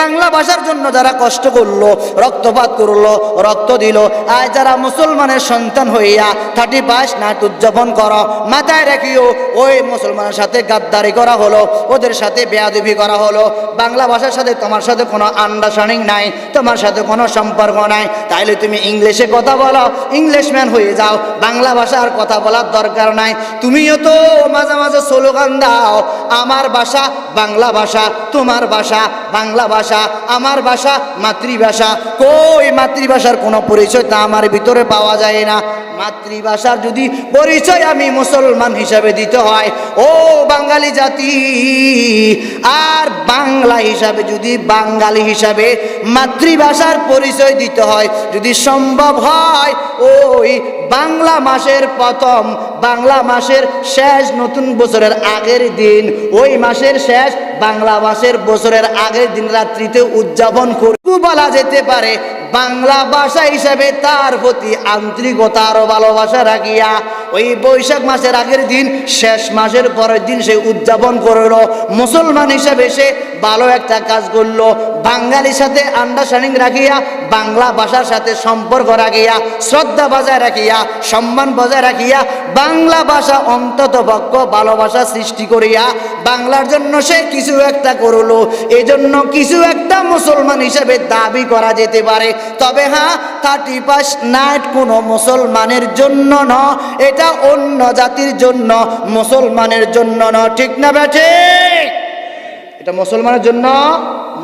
বাংলা ভাষার জন্য যারা কষ্ট করলো, রক্তপাত করলো, রক্ত দিল, আজ যারা মুসলমানের সন্তান হইয়া 31 নাইট উদযাপন করো, মাথায় রাখিও ওই মুসলমানের সাথে গাদ্দারি করা হলো, ওদের সাথে বেয়াদবি করা হলো। বাংলা ভাষার সাথে তোমার সাথে কোনো আন্ডারস্ট্যান্ডিং নাই, তোমার সাথে কোনো সম্পর্ক নাই, তাইলে তুমি ইংলিশে কথা বলো, ইংলিশম্যান হয়ে যাও, বাংলা ভাষার কথা বলার দরকার নাই। তুমিও তো মাঝে মাঝে স্লোগান দাও, আমার ভাষা বাংলা ভাষা, তোমার ভাষা বাংলা ভাষা, আমার ভাষা মাতৃভাষা। কই মাতৃভাষার কোনো পরিচয় তা আমার ভিতরে পাওয়া যায় না। মাতৃভাষার যদি পরিচয় আমি মুসলমান হিসাবে দিতে হয়, ও বাঙালি জাতি, আর বাংলা হিসাবে যদি বাঙালি হিসাবে মাতৃভাষার পরিচয় দিতে হয়, যদি সম্ভব হয়, ওই বাংলা মাসের প্রথম, বাংলা মাসের শেষ, নতুন বছরের আগের দিন, ওই মাসের শেষ বাংলা মাসের বছরের আগের দিন রাত্রিতে উদযাপন করব বলা যেতে পারে। বাংলা ভাষা হিসাবে তার প্রতি আন্তরিকতা আরো ভালোবাসা রাখিয়া ওই বৈশাখ মাসের আগের দিন, শেষ মাসের পরের দিন সে উদযাপন করলো। মুসলমান হিসাবে সে ভালো একটা কাজ করলো, বাঙালির সাথে আন্ডারস্ট্যান্ডিং রাখিয়া, বাংলা ভাষার সাথে সম্পর্ক রাখিয়া, শ্রদ্ধা বজায় রাখিয়া, সম্মান বজায় রাখিয়া, বাংলা ভাষা অন্তত পক্ষ ভালোবাসা সৃষ্টি করিয়া বাংলার জন্য সে কিছু একটা করলো। এই জন্য কিছু একটা মুসলমান হিসেবে দাবি করা যেতে পারে। তবে হ্যাঁ, 31 নাইট কোনো মুসলমানের জন্য নয়, এটা অন্য জাতির জন্য, মুসলমানের জন্য নয়। ঠিক না বেঠে? এটা মুসলমানের জন্য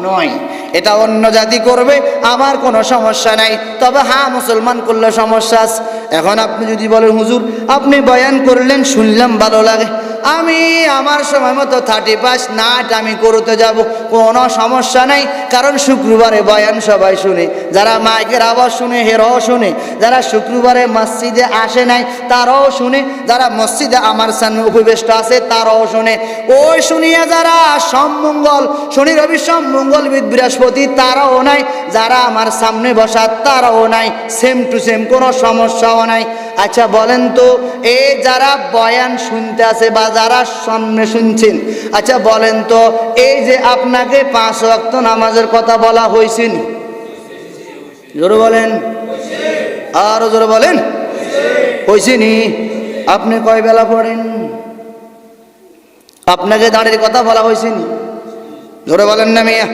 নয়, এটা অন্য জাতি করবে, আমার কোনো সমস্যা নাই। তবে হ্যাঁ, মুসলমান করলে সমস্যা আছে। এখন আপনি যদি বলেন হুজুর আপনি বয়ান করলেন, শুনলাম ভালো লাগে, আমি আমার সময় মতো 31 নাইট আমি করতে যাব, কোনো সমস্যা নাই। কারণ শুক্রবারে বয়ান সবাই শুনে, যারা মাইকের আওয়াজ শুনে হেরাও শুনে, যারা শুক্রবারে মসজিদে আসে নাই তারাও শুনে, যারা মসজিদে আমার সামনে উপবিষ্ট আছে তারাও শুনে। ওই শুনিয়া যারা মঙ্গল, শনি রবি সোম মঙ্গল বুধ বৃহস্পতি তারাও নাই, যারা আমার সামনে বসা তারাও নাই, সেম টু সেম, কোনো সমস্যাও নাই। আচ্ছা বলেন তো, এই যারা বয়ান শুনতে আছে বা যারা সামনে শুনছেন, আচ্ছা বলেন তো, এই যে আপনাকে 5 ওয়াক্ত নামাজের কথা বলা হয়েছে নি? জোরে বলেন, আরো জোরে বলেন, হয়েছে নি? আপনি কয় বেলা পড়েন? আপনাকে দাঁড়িয়ে কথা বলা হয়েছে নি? জোরে বলেন না মিয়া।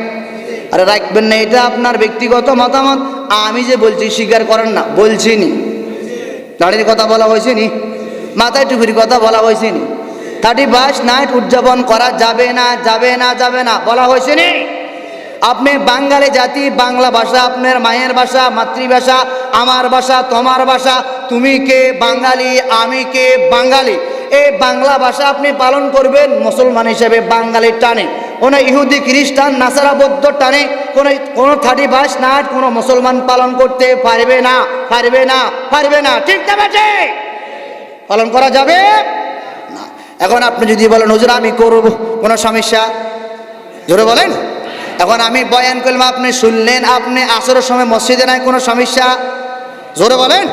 আরে রাখবেন না, এটা আপনার ব্যক্তিগত মতামত, আমি যে বলছি স্বীকার করেন না, বলছি নি। দাঁড়িয়ে কথা বলা হয়েছে নি? মাথায় টুপির কথা বলা হয়েছে নি? 31 নাইট উদযাপন করা যাবে না, যাবে না, যাবে না বলা হয়েছে নি? আপনি বাঙালি জাতি, বাংলা ভাষা আপনার মায়ের ভাষা, মাতৃভাষা, আমার ভাষা তোমার ভাষা, তুমি কে বাঙালি, আমি কে বাঙালি, এই বাংলা ভাষা আপনি পালন করবেন মুসলমান হিসেবে। বাঙালির টানে কোনো ইহুদি খ্রিস্টান নাসারা বৌদ্ধ টানে কোনো 31 নাইট কোনো মুসলমান পালন করতে পারবে না, পারবে না, পারবে না। ঠিক না বেঠে? পালন করা যাবে না। এখন আপনি যদি বলেন হুজুর আমি করব, কোনো সমস্যা? জোরে বলেন। এখন আমি বয়ান করলাম, আপনি শুনলেন, আপনি আসরের সময় মসজিদে নাই, কোনো সমস্যা? জোরে বলেন।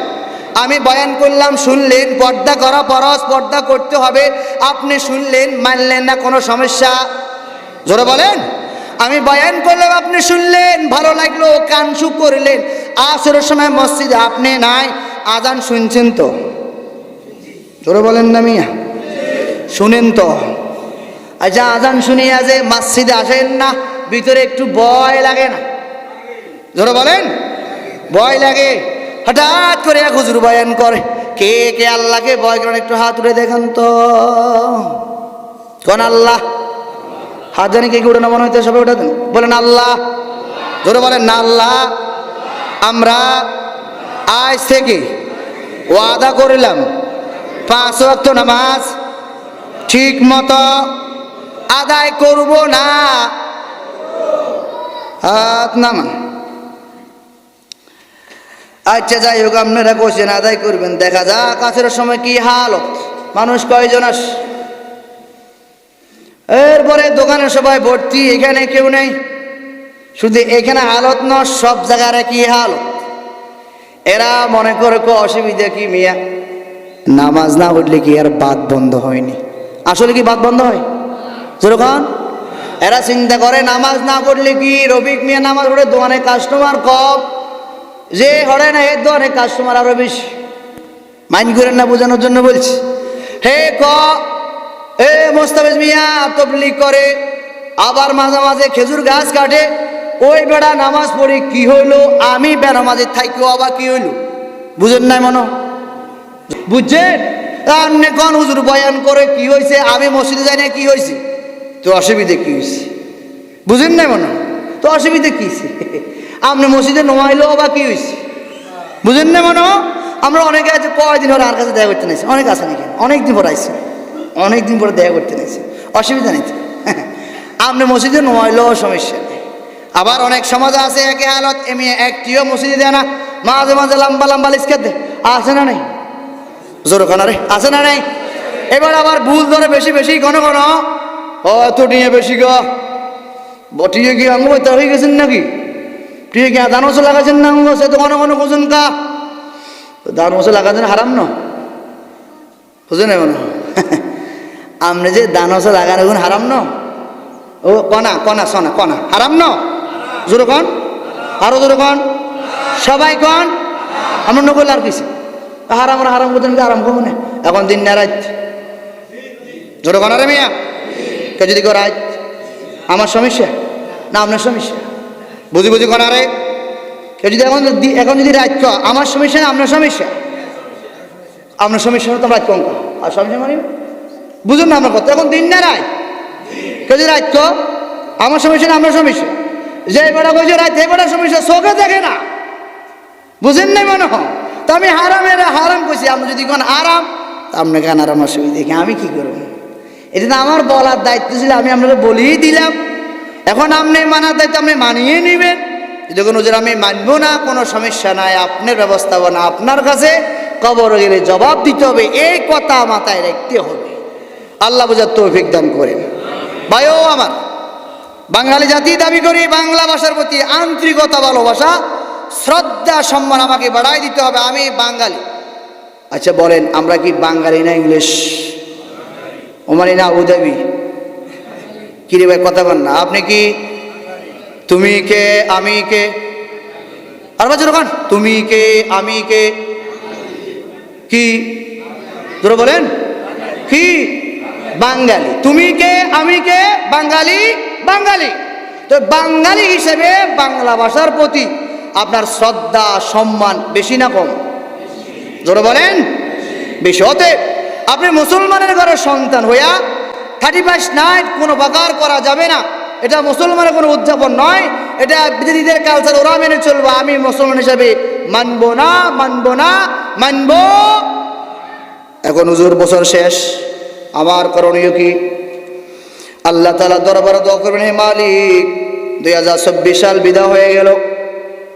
আমি বয়ান করলাম, শুনলেন, পর্দা করা ফরজ, পর্দা করতে হবে, আপনি শুনলেন, মানলেন না, কোনো সমস্যা? জোরে বলেন। আমি বয়ান করলাম, আপনি শুনলেন, ভালো লাগলো, কানসু করলেন, আসরের সময় মসজিদে আপনি নাই, আজান শুনছেন তো? জোরে বলেন না মিয়া, শুনেন তো? আচ্ছা, আজান শুনিয়া যে মসজিদে আসেন না, ভিতরে একটু ভয় লাগে না? জোরে বলেন, ভয় লাগে? হঠাৎ করে এক হুজুর বয়ান করে, কে কে আল্লাহকে ভয় করেন একটু হাত উঠে দেখান তো। কোন আল্লাহ? হাত জানি কে উঠে না, মনে হইতে সবাই উঠে দেন, বলেন আল্লাহ। জোরে বলেন না আল্লাহ। আমরা আজ থেকে ওয়াদা করিলাম 5 ওয়াক্ত নামাজ ঠিক মতো আদায় করব না। হাত নামান। আচ্ছা যাই হোক, আপনারা কোশ্চেন আদায় করবেন, দেখা যাক কাছের সময় কি হালত, মানুষ কয়জন আস। এরপরে দোকানে সবাই ভর্তি, এখানে কেউ নেই, শুধু এখানে হালত না, সব জায়গায় কি হালত। এরা মনে করে অসুবিধা কি মিয়া, নামাজ না উঠলে কি আর বাদ বন্ধ হয়নি? আসলে কি বাদ বন্ধ হয়? যেরকম এরা চিন্তা করে নামাজ না পড়লে কি রফিক মিয়া নামাজ পড়ে দোকানে কাস্টমার কম, যে হরে না এর দোকানে কাস্টমার আরো বেশি। মাইন্ড করেন না, বোঝানোর জন্য বলছি। হে এ মোস্তাফিজ মিয়া তবলিগ করে, আবার মাঝে মাঝে খেজুর গাছ কাটে, ওই বেড়া নামাজ পড়ি কি হইলো, আমি বেড়া মাঝে থাইকেও আবার কি হইলো? বুঝেন নাই মনো? বুঝছেন? আপনি কোন হুজুর বয়ান করে কি হয়েছে, আমি মসজিদে যাই না কি হয়েছে, তো অসুবিধে কি হয়েছে? বুঝেন নাই মনে? তো অসুবিধে কি হয়েছে? আপনি মসজিদে নোয়াইলো বা কি হয়েছে? বুঝেন না মনে? আমরা অনেকে আছে, কয়দিন পরে আর কাছে দেখা করতে নিয়েছি, অনেক আছে নাকি, অনেকদিন পরে আসছে, অনেকদিন পরে দেখা করতে নিয়েছি, অসুবিধা নেই। আপনি মসজিদে নোয়াইলো সমস্যা নেই। আবার অনেক সমাজ আছে একে হালত, এমনি একটিও মসজিদে দেয় না, মাঝে মাঝে লম্বা লম্বা লিস্কার দেয়, আছে না নেই? জোর কানারে আছে না নেই? এবার আবার ভুল ধরে বেশি বেশি ঘন ঘন, ও এত টিয়ে বেশি গা বটিয়ে কি আঙ্গ বইতে হয়ে গেছেন নাকি? টিয়ে কি দান ওষুধ লাগাচ্ছেন না আঙ্গ, সে তো ঘন ঘন খুঁজুন কা দান ওষুধ লাগাচ্ছেন হারাম ন খুঁজে নেব না। আপনি যে দান ওষুধ লাগানো এখন হারাম ন, ও কনা কনা সোনা কনা হারাম ন? জোর কন, আরো জোর কন, সবাই কন, আমরা নকল আর কিছু হারাম হারাম করতেন, আরাম করবো না এখন দিন না রাত। জোর কন আরে মিয়া, কে যদি কেউ রাত আমার সমস্যা না আপনার সমস্যা? বুঝি বুঝি কন আরে, কেউ যদি এখন যদি রাত ক আমার সমস্যা না আপনার সমস্যা? আপনার সমস্যা তো রাত কম আর সমস্যা মানে বুঝুন না আমার কথা, এখন দিন না রাত, কেউ যদি রাত ক আমার সমস্যা না আপনার সমস্যা? যে বেড়া বলছে রাত এই বেড়ার সমস্যা চোখে দেখে না, বুঝেন নাই মনে হয়? তো আমি হারাম করছি, আপনি যদি কোন আরাম, আপনি কেন আরাম অসুবিধা দেখি আমি কি করব? এটা তো আমার বলার দায়িত্ব ছিল, আমি আপনাকে বলেই দিলাম, এখন আপনি মানার দায়িত্ব আপনি মানিয়ে নেবেন। যখন ওদের আমি মানবো না, কোনো সমস্যা নাই, আপনার ব্যবস্থাপনা আপনার কাছে, কবর গেলে জবাব দিতে হবে, এই কথা মাথায় রাখতে হবে। আল্লাহ বোঝার তৌফিক দান করেন। ভাইও আমার, বাঙালি জাতি দাবি করি, বাংলা ভাষার প্রতি আন্তরিকতা, ভালোবাসা, শ্রদ্ধা, সম্মান আমাকে বাড়াই দিতে হবে, আমি বাঙালি। আচ্ছা বলেন, আমরা কি বাঙালি না ইংলিশ? ওমানি না উদাবি? কি রে ভাই কথা বল না, আপনি কি? তুমি কে আমি কে? আর বছর ওখান তুমি কে আমি কে কি? ধরে বলেন কি? বাঙালি। তুমি কে আমি কে? বাঙালি। বাঙালি তো বাঙালি হিসেবে বাংলা ভাষার প্রতি আপনার শ্রদ্ধা সম্মান বেশি না কম? জোরে বলেন বেশি। হতে আপনি মুসলমানের ঘরের সন্তান হইয়া 31 নাইট কোনো প্রকার করা যাবে না, এটা মুসলমানের কোনো উদযাপন নয়, এটা বিদেশিদের কালচার, ওরা মেনে চলবো, আমি মুসলমান হিসাবে মানবো না, মানবো না, মানবো। এখন হুজুর বছর শেষ, আমার করণীয় কি? আল্লাহ তাআলা দরবারে দোয়া করবেন, হে মালিক 2024 সাল বিদায় হয়ে গেল,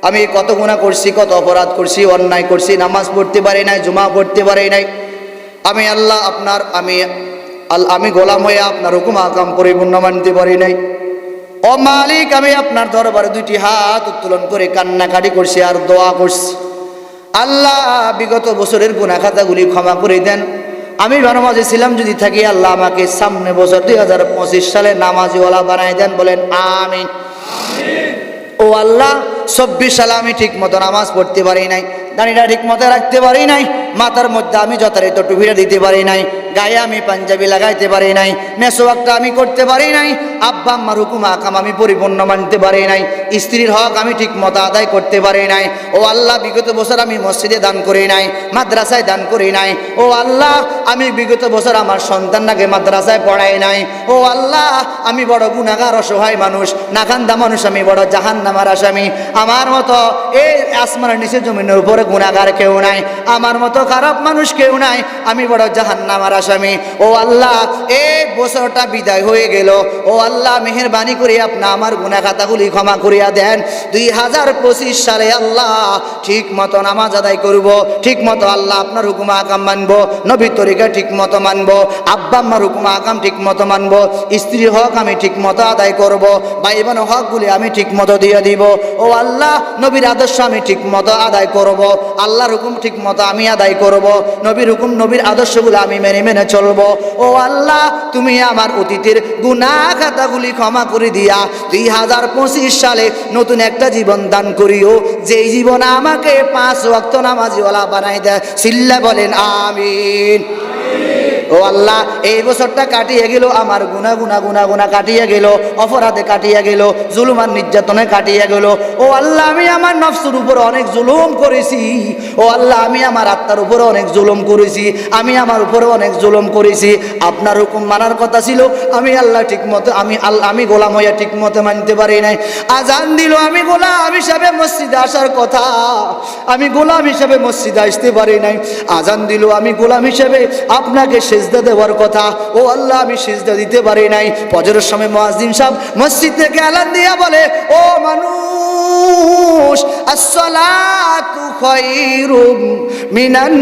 আমি কত গুনাহ করছি, কত অপরাধ করছি, অন্যায় করছি, নামাজ পড়তে পারি নাই, জুমা পড়তে পারি নাই, আমি আল্লাহ আপনার আমি গোলাম হয়ে আপনার হুকুম আহকাম পরিপূর্ণ মানতে পারি নাই। ও মালিক, আমি আপনার দরবারে 2টি হাত উত্তোলন করে কান্নাকাটি করছি আর দোয়া করছি, আল্লাহ বিগত বছরের গুনাহ খাতাগুলি ক্ষমা করে দেন। আমি নামাজে ছিলাম যদি থাকি, আল্লাহ আমাকে সামনে বছর 2025 সালে নামাজিওয়ালা বানায় দেন, বলেন আমিন। ও আল্লাহ 24 সালে আমি ঠিক মতো নামাজ পড়তে পারি নাই, দাড়িটা ঠিক মতো রাখতে পারি নাই, মাথার মধ্যে আমি যথারীতি টুপিটা দিতে পারি নাই, গায়ে আমি পাঞ্জাবি লাগাইতে পারি নাই, মেসোয়াকটা আমি করতে পারি নাই, আব্বা আম্মার হুকুম আকাম আমি পরিপূর্ণ মানতে পারি নাই, স্ত্রীর হক আমি ঠিক মতো আদায় করতে পারি নাই। ও আল্লাহ বিগত বছর আমি মসজিদে দান করি নাই, মাদ্রাসায় দান করি নাই। ও আল্লাহ আমি বিগত বছর আমার সন্তানটাকে মাদ্রাসায় পড়াই নাই। ও আল্লাহ আমি বড় গুনাহগার অসহায় মানুষ, নাখান্দা মানুষ, আমি বড় জাহান্নামের আসামি। আমার মতো এই আসমানের নিচে জমিনের উপরে গুনাহগার কেউ নাই, আমার মতো খারাপ মানুষ কেউ নাই, আমি বড় জাহান্নামের আসামি। ও আল্লাহ এই বছরটা বিদায় হয়ে গেল, ও আল্লাহ মেহেরবানি করে আপনি আমার গুনাহ খাতাগুলি ক্ষমা করিয়া দেন। 2025 সালে আল্লাহ ঠিক মতো নামাজ আদায় করব, ঠিক মতো আল্লাহ আপনার হুকুম আকাম মানব, নবীর তরিকা ঠিক মতো মানব, আব্বা আম্মার হুকুম আকাম ঠিক মতো মানব, স্ত্রীর হক আমি ঠিক মতো আদায় করব, ভাই বোনের হকগুলি আমি ঠিক মতো দিয়ে দিব। ও আল্লাহ নবীর আদর্শ আমি ঠিক মতো আদায় করব, আল্লাহর হুকুম ঠিক মতো আমি আদায় করব, নবীর হুকুম নবীর আদর্শগুলো আমি মেনে মেনে চলব। ও আল্লাহ তুমি আমার অতীতের গুনাহ খাতাগুলি ক্ষমা করে দিয়া 2025 সালে নতুন একটা জীবন দান করিও, যেই জীবন আমাকে 5 ওয়াক্ত নামাজিওয়ালা বানাই দেয়। সিল্লা বলেন আমিন। ও আল্লাহ এই বছরটা কাটিয়ে গেল, আমার গুনাহ কাটিয়ে গেল, অপরাধে কাটিয়ে গেল, জুলুম আর নির্যাতনে কাটিয়ে গেল। ও আল্লাহ আমি আমার নফসের উপর অনেক জুলুম করেছি। ও আল্লাহ আমি আমার আত্মার উপরে অনেক জুলুম করেছি, আমি আমার উপরে অনেক জুলুম করেছি। আপনার হুকুম মানার কথা ছিল, আমি আল্লাহ ঠিক মতো আমি গোলাম হইয়া ঠিক মতো মানতে পারি নাই। আজান দিল, আমি গোলাম হিসাবে মসজিদে আসার কথা, আমি গোলাম হিসাবে মসজিদে আসতে পারি নাই। আজান দিল, আমি গোলাম হিসাবে আপনাকে সিজদা দেওয়ার কথা, ও আল্লাহ আমি সিজদা দিতে পারি নাই। ফজরের সময় মুয়াজ্জিন সাহেব মসজিদ থেকে এলান দিয়া বলে, ও মানুষ আসসালাতু খায়রুম মিনান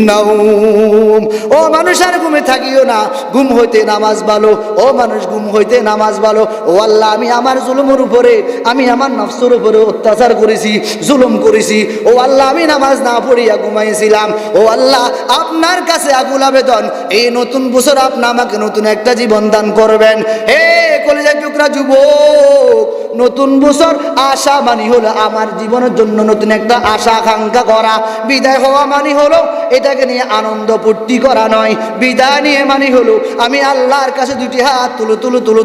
নাওম, ও মানুষ আর ঘুমে থাকিও না, ঘুম হইতে নামাজ ভালো, ও মানুষ ঘুম হইতে নামাজ ভালো। ও আল্লাহ আমি আমার জুলুমের উপরে, আমি আমার নফসের উপরে অত্যাচার করেছি, জুলুম করেছি। ও আল্লাহ আমি নামাজ না পড়িয়া ঘুমাইছিলাম। ও আল্লাহ আপনার কাছে আকুল আবেদন, এই নতুন বছর আপনি আমাকে নতুন একটা জীবন দান করবেন। হে কলিজার টুকরা যুবক, নতুন বছর আশা মানি হলো আমার জীবনের জন্য নতুন একটা আশা আকাঙ্ক্ষা করা, বিদায় হওয়া মানি হলো এটাকে নিয়ে আনন্দ ফুর্তি করা নয়, বিদায় নিয়ে মানি হলো আমি আল্লাহর কাছে দুটি হাত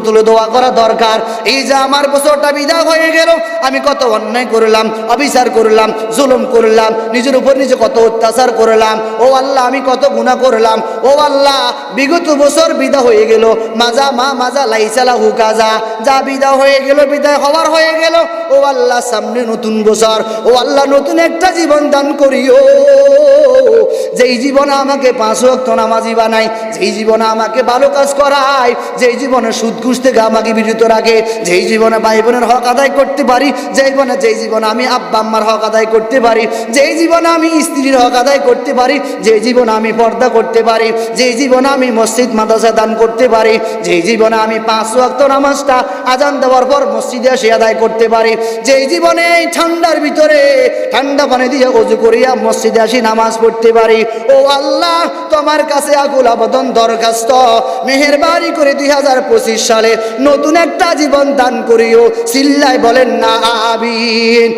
তুলে দোয়া করা দরকার। এই যে আমার বছরটা বিদায় হয়ে গেল, আমি কত অন্যায় করলাম, অবিচার করলাম, জুলুম করলাম, নিজের উপর নিজে কত অত্যাচার করলাম। ও আল্লাহ আমি কত গুনাহ করলাম। ও আল্লাহ বিগত বছর বিদায় হয়ে গেল, মাজা লাইসালা হুকাজা, যা বিদায় হয়ে গেল, বিদায় হওয়ার হয়ে গেল। ও আল্লাহ সামনে নতুন বছর, ও আল্লাহ নতুন একটা জীবন দান করিও, যেই জীবনে আমাকে 5 ওয়াক্ত নামাজি বানাই, যেই জীবনে আমাকে ভালো কাজ করায়, যেই জীবনে সুদ ঘুষ থেকে আমাকে বিরত রাখে, যেই জীবনে ভাই বোনের হক আদায় করতে পারি, যেই জীবনে আমি আব্বা আম্মার হক আদায় করতে পারি, যেই জীবনে আমি স্ত্রীর হক আদায় করতে পারি, যেই জীবনে আমি পর্দা করতে পারি, যেই জীবনে আমি মসজিদ মাদ্রাসা দান করতে পারি, যেই জীবনে আমি 5 ওয়াক্ত নামাজটা আজান দেওয়ার পর মসজিদে এসে আদায় করতে পারি, যেই জীবনে এই ঠান্ডার ভিতরে ঠান্ডা পানি দিয়ে ওযু করিয়া মসজিদে আসি নামাজ পড়তে পারি। ও আল্লাহ তোমার কাছে আকুল আবেদন দরখাস্ত, মেহেরবানি করে 2025 সালে নতুন একটা জীবন দান করিও। চিল্লায় বলেন না আমিন।